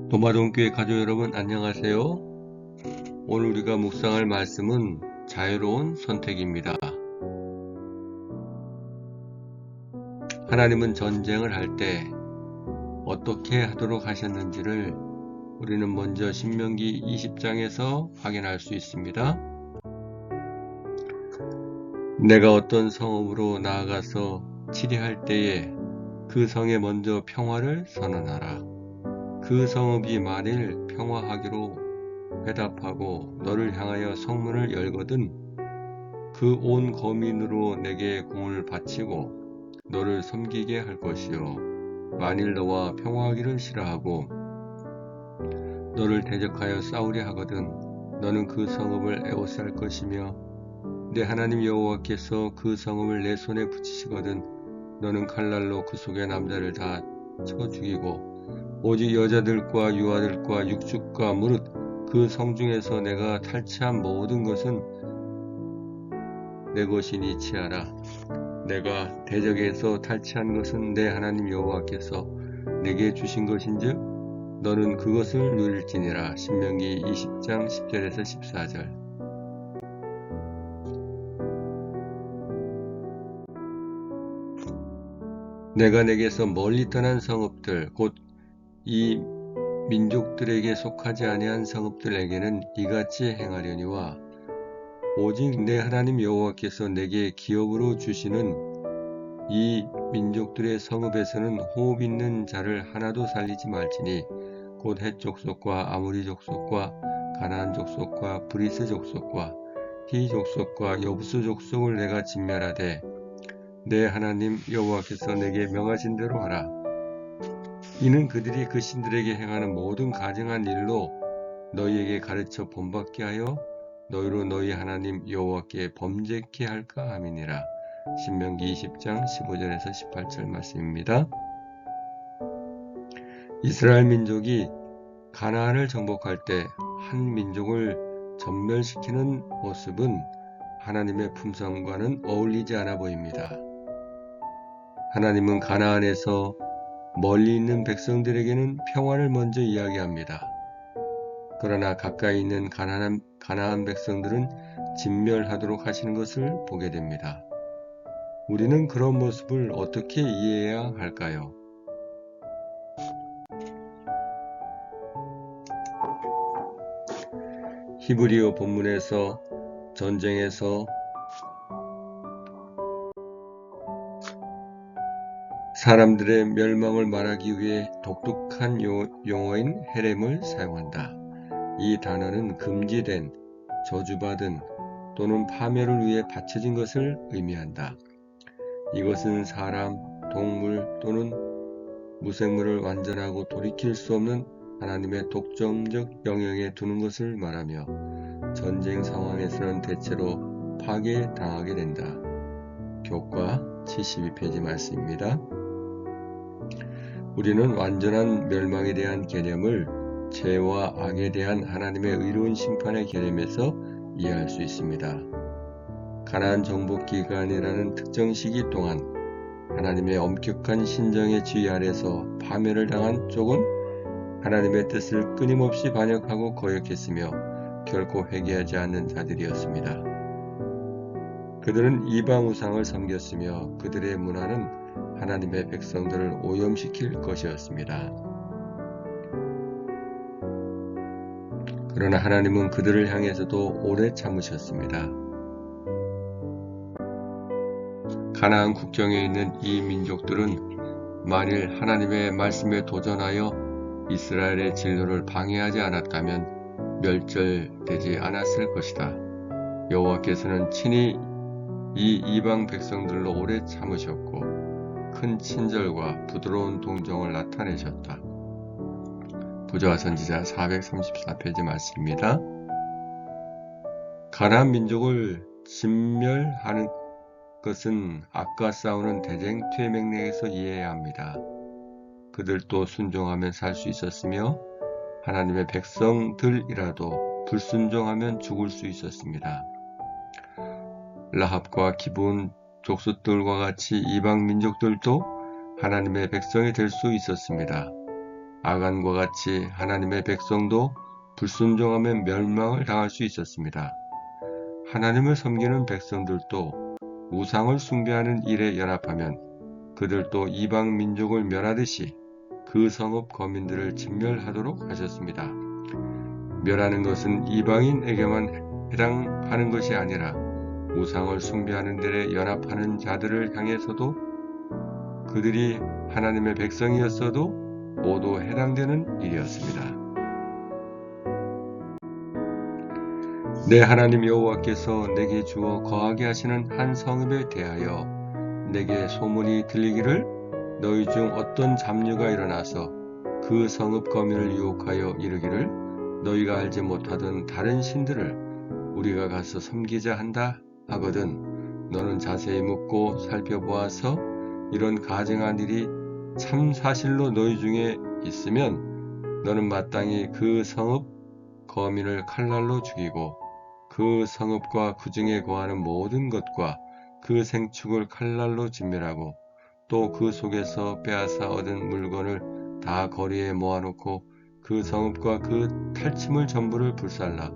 도마동교회 가족 여러분 안녕하세요. 오늘 우리가 묵상할 말씀은 자유로운 선택입니다. 하나님은 전쟁을 할 때 어떻게 하도록 하셨는지를 우리는 먼저 신명기 20장에서 확인할 수 있습니다. 내가 어떤 성읍으로 나아가서 치리할 때에 그 성에 먼저 평화를 선언하라. 그 성읍이 만일 평화하기로 회답하고 너를 향하여 성문을 열거든 그 온 거민으로 내게 공을 바치고 너를 섬기게 할 것이요 만일 너와 평화하기를 싫어하고 너를 대적하여 싸우려 하거든 너는 그 성읍을 애워쌀 것이며 내 하나님 여호와께서 그 성읍을 내 손에 붙이시거든 너는 칼날로 그 속의 남자를 다 쳐 죽이고 오직 여자들과 유아들과 육축과 무릇 그 성중에서 내가 탈취한 모든 것은 내 것이니 치하라. 내가 대적에서 탈취한 것은 내 하나님 여호와께서 내게 주신 것인즉 너는 그것을 누릴지니라. 신명기 20장 10절에서 14절. 내가 내게서 멀리 떠난 성읍들 곧 이 민족들에게 속하지 아니한 성읍들에게는 이같이 행하려니와 오직 내 하나님 여호와께서 내게 기업으로 주시는 이 민족들의 성읍에서는 호흡 있는 자를 하나도 살리지 말지니 곧 헷 족속과 아모리 족속과 가나안 족속과 브리스 족속과 히 족속과 여부스 족속을 내가 진멸하되 내 하나님 여호와께서 내게 명하신 대로 하라. 이는 그들이 그 신들에게 행하는 모든 가증한 일로 너희에게 가르쳐 본받게 하여 너희로 너희 하나님 여호와께 범죄케 할까 함이니라. 신명기 20장 15절에서 18절 말씀입니다. 이스라엘 민족이 가나안을 정복할 때 한 민족을 전멸시키는 모습은 하나님의 품성과는 어울리지 않아 보입니다. 하나님은 가나안에서 멀리 있는 백성들에게는 평화를 먼저 이야기합니다. 그러나 가까이 있는 가나안 백성들은 진멸하도록 하시는 것을 보게 됩니다. 우리는 그런 모습을 어떻게 이해해야 할까요? 히브리어 본문에서 전쟁에서 사람들의 멸망을 말하기 위해 독특한 용어인 헤렘을 사용한다. 이 단어는 금지된, 저주받은 또는 파멸을 위해 바쳐진 것을 의미한다. 이것은 사람, 동물 또는 무생물을 완전하고 돌이킬 수 없는 하나님의 독점적 영역에 두는 것을 말하며 전쟁 상황에서는 대체로 파괴당하게 된다. 교과 72페이지 말씀입니다. 우리는 완전한 멸망에 대한 개념을 죄와 악에 대한 하나님의 의로운 심판의 개념에서 이해할 수 있습니다. 가나안 정복 기간이라는 특정 시기 동안 하나님의 엄격한 신정의 지휘 아래서 파멸을 당한 쪽은 하나님의 뜻을 끊임없이 반역하고 거역했으며 결코 회개하지 않는 자들이었습니다. 그들은 이방 우상을 섬겼으며 그들의 문화는 하나님의 백성들을 오염시킬 것이었습니다. 그러나 하나님은 그들을 향해서도 오래 참으셨습니다. 가나안 국경에 있는 이 민족들은 만일 하나님의 말씀에 도전하여 이스라엘의 진로를 방해하지 않았다면 멸절되지 않았을 것이다. 여호와께서는 친히 이 이방 백성들로 오래 참으셨고 큰 친절과 부드러운 동정을 나타내셨다. 부조화 선지자 434페이지 말씀입니다. 가나안 민족을 진멸하는 것은 악과 싸우는 대쟁투의 맥락에서 이해해야 합니다. 그들도 순종하면 살 수 있었으며 하나님의 백성들이라도 불순종하면 죽을 수 있었습니다. 라합과 기브온 족속들과 같이 이방 민족들도 하나님의 백성이 될 수 있었습니다. 아간과 같이 하나님의 백성도 불순종하면 멸망을 당할 수 있었습니다. 하나님을 섬기는 백성들도 우상을 숭배하는 일에 연합하면 그들도 이방 민족을 멸하듯이 그 성읍 거민들을 진멸하도록 하셨습니다. 멸하는 것은 이방인에게만 해당하는 것이 아니라 우상을 숭배하는 데에 연합하는 자들을 향해서도 그들이 하나님의 백성이었어도 모두 해당되는 일이었습니다. 내 하나님 여호와께서 내게 주어 거하게 하시는 한 성읍에 대하여 내게 소문이 들리기를 너희 중 어떤 잡류가 일어나서 그 성읍 거민을 유혹하여 이르기를 너희가 알지 못하던 다른 신들을 우리가 가서 섬기자 한다 하거든 너는 자세히 묻고 살펴보아서 이런 가증한 일이 참 사실로 너희 중에 있으면 너는 마땅히 그 성읍 거민을 칼날로 죽이고 그 성읍과 그 중에 거하는 모든 것과 그 생축을 칼날로 진멸하고 또 그 속에서 빼앗아 얻은 물건을 다 거리에 모아놓고 그 성읍과 그 탈취물 전부를 불살라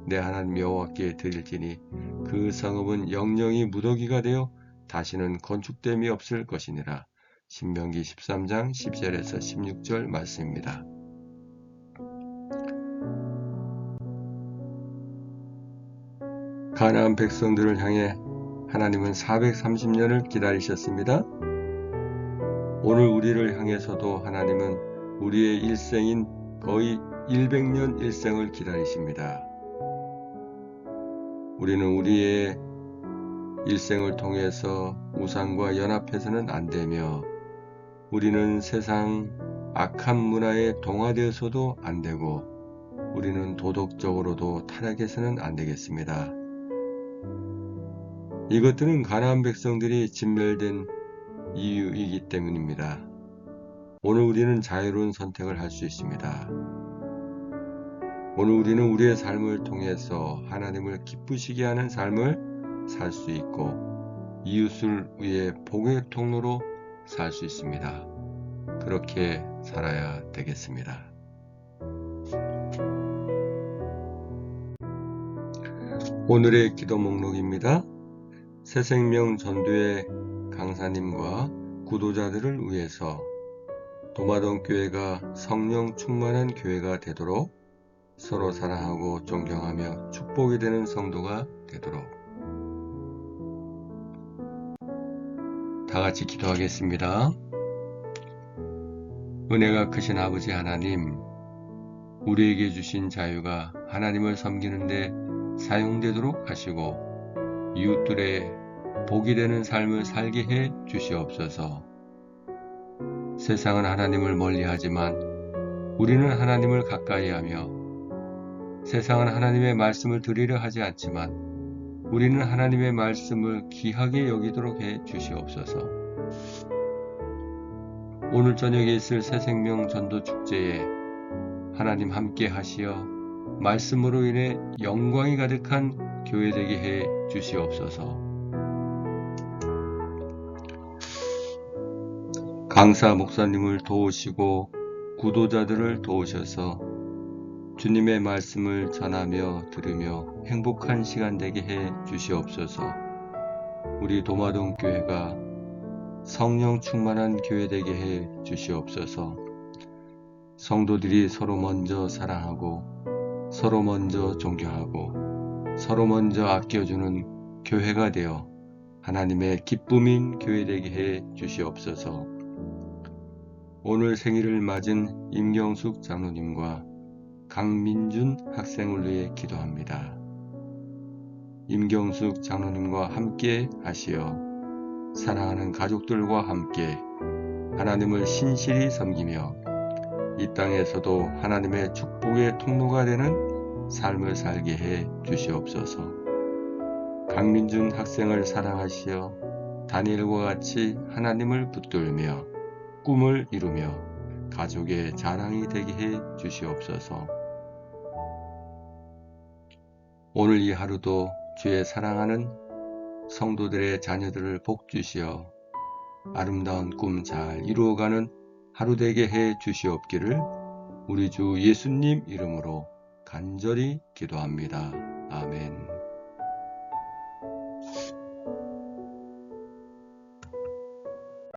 내 하나님 여호와께 드릴지니 그 성읍은 영영이 무더기가 되어 다시는 건축됨이 없을 것이니라. 신명기 13장 10절에서 16절 말씀입니다. 가나안 백성들을 향해 하나님은 430년을 기다리셨습니다. 오늘 우리를 향해서도 하나님은 우리의 일생인 거의 100년 일생을 기다리십니다. 우리는 우리의 일생을 통해서 우상과 연합해서는 안 되며 우리는 세상 악한 문화에 동화되어서도 안 되고 우리는 도덕적으로도 타락해서는 안 되겠습니다. 이것들은 가나안 백성들이 진멸된 이유이기 때문입니다. 오늘 우리는 자유로운 선택을 할 수 있습니다. 오늘 우리는 우리의 삶을 통해서 하나님을 기쁘시게 하는 삶을 살 수 있고 이웃을 위해 복의 통로로 살 수 있습니다. 그렇게 살아야 되겠습니다. 오늘의 기도 목록입니다. 새생명 전도회 강사님과 구도자들을 위해서 도마동 교회가 성령 충만한 교회가 되도록 서로 사랑하고 존경하며 축복이 되는 성도가 되도록 다 같이 기도하겠습니다. 은혜가 크신 아버지 하나님, 우리에게 주신 자유가 하나님을 섬기는데 사용되도록 하시고 이웃들의 복이 되는 삶을 살게 해 주시옵소서. 세상은 하나님을 멀리하지만 우리는 하나님을 가까이하며 세상은 하나님의 말씀을 들으려 하지 않지만 우리는 하나님의 말씀을 귀하게 여기도록 해 주시옵소서. 오늘 저녁에 있을 새생명 전도 축제에 하나님 함께 하시어 말씀으로 인해 영광이 가득한 교회 되게 해 주시옵소서. 강사 목사님을 도우시고 구도자들을 도우셔서 주님의 말씀을 전하며 들으며 행복한 시간 되게 해 주시옵소서. 우리 도마동 교회가 성령 충만한 교회 되게 해 주시옵소서. 성도들이 서로 먼저 사랑하고 서로 먼저 존경하고 서로 먼저 아껴주는 교회가 되어 하나님의 기쁨인 교회 되게 해 주시옵소서. 오늘 생일을 맞은 임경숙 장로님과 강민준 학생을 위해 기도합니다. 임경숙 장로님과 함께 하시어 사랑하는 가족들과 함께 하나님을 신실히 섬기며 이 땅에서도 하나님의 축복의 통로가 되는 삶을 살게 해 주시옵소서. 강민준 학생을 사랑하시어 다니엘과 같이 하나님을 붙들며 꿈을 이루며 가족의 자랑이 되게 해 주시옵소서. 오늘 이 하루도 주의 사랑하는 성도들의 자녀들을 복 주시어 아름다운 꿈 잘 이루어가는 하루 되게 해 주시옵기를 우리 주 예수님 이름으로 간절히 기도합니다. 아멘.